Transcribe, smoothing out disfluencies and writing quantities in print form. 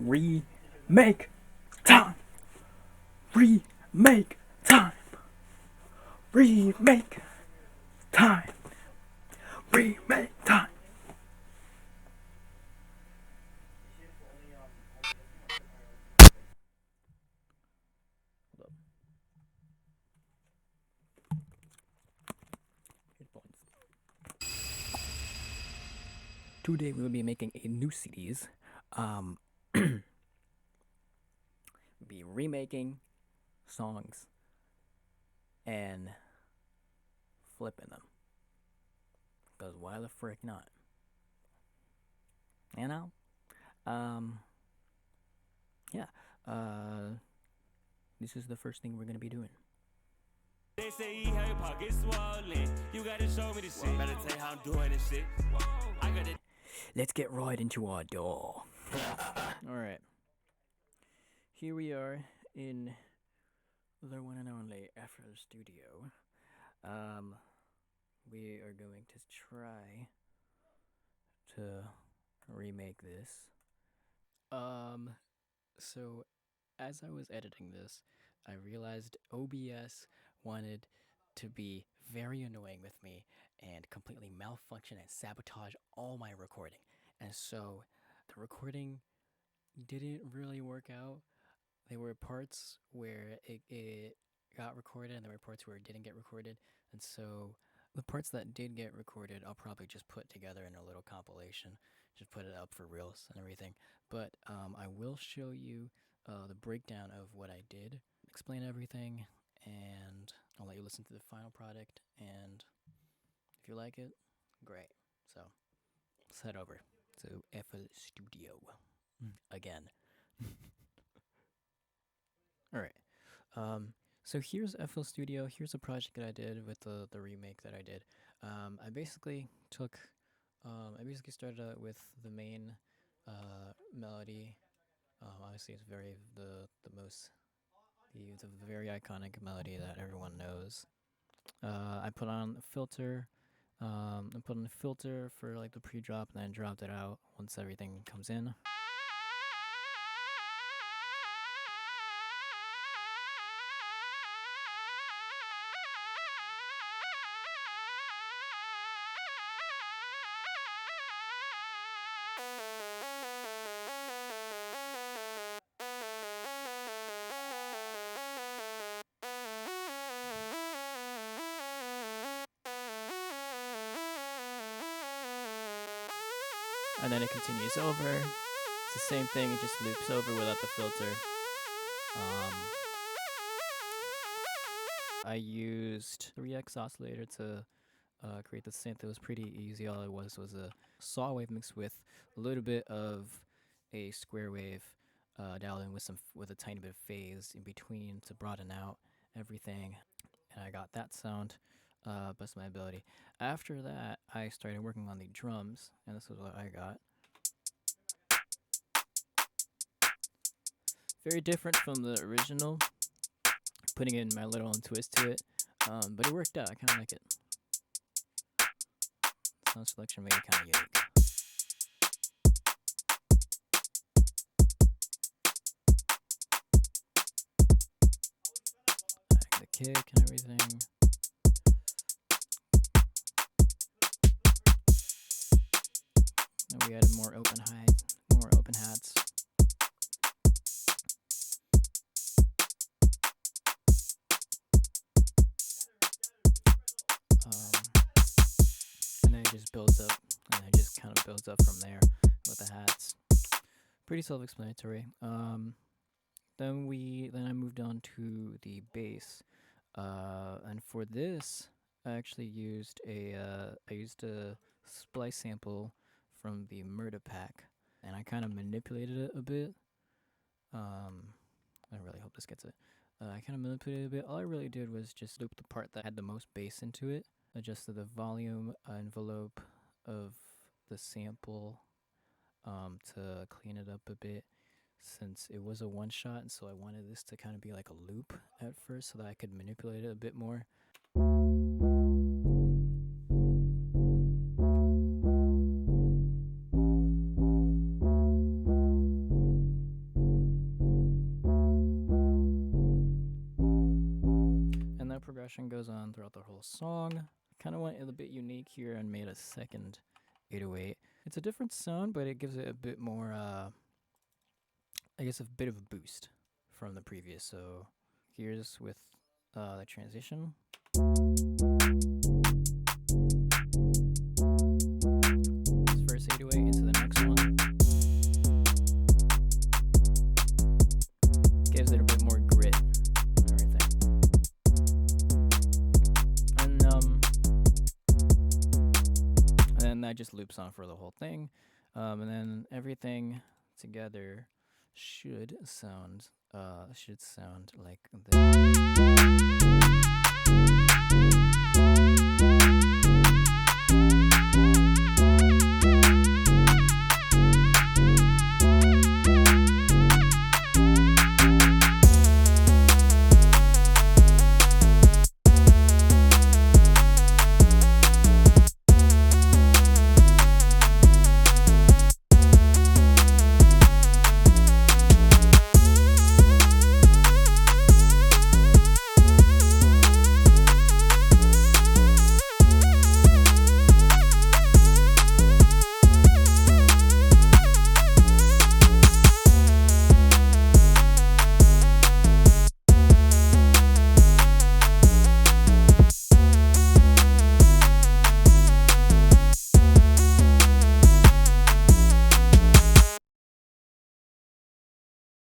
Remake time. Remake time. Remake time. Remake time. Hold up. Headphones. Today we will be making a new series. Be remaking songs and flipping them. Because why the frick not? You know? Yeah. This is the first thing we're gonna be doing. They say he had pockets swollen. You gotta show me the shit. Better tell you how I'm doing this shit. I got it. Let's get right into our door. Alright. Here we are in the one and only FL Studio. We are going to try to remake this. So as I was editing this, I realized OBS wanted to be very annoying with me and completely malfunction and sabotage all my recording. And so the recording didn't really work out. There were parts where it got recorded and there were parts where it didn't get recorded. And so the parts that did get recorded, I'll probably just put together in a little compilation, just put it up for reels and everything. But I will show you the breakdown of what I did, explain everything, and I'll let you listen to the final product. And if you like it, great. So let's head over to FL Studio again. Alright. So here's FL Studio. Here's a project that I did with the remake that I did. I basically started out with the main melody. Obviously, it's the very iconic melody that everyone knows. I put on a filter. I put on a filter for like the pre-drop, and then dropped it out once everything comes in. And then it continues over. It's the same thing, it just loops over without the filter. I used 3x oscillator to create the synth. It was pretty easy. All it was a saw wave mixed with a little bit of a square wave dialed in with a tiny bit of phase in between to broaden out everything. And I got that sound. Best of my ability. After that, I started working on the drums, and this is what I got. Very different from the original, putting in my little own twist to it, but it worked out. I kind of like it. Sound selection made it kind of unique. Like the kick and everything. And we added more open hats. And then it just builds up, and it just kind of builds up from there with the hats. Pretty self-explanatory. Then I moved on to the bass, and for this, I actually used a splice sample from the Murder Pack, and I kind of manipulated it a bit. I really hope this gets it. I kind of manipulated it a bit. All I really did was just loop the part that had the most bass into it, adjusted the volume envelope of the sample to clean it up a bit, since it was a one shot, and so I wanted this to kind of be like a loop at first so that I could manipulate it a bit more. progression goes on throughout the whole song. Kind of went a bit unique here and made a second 808. It's a different sound, but it gives it a bit more, I guess, a bit of a boost from the previous. So here's with the transition. This first 808 into the next one. Gives it a bit more grit and everything. And then that just loops on for the whole thing. And then everything together should sound like this.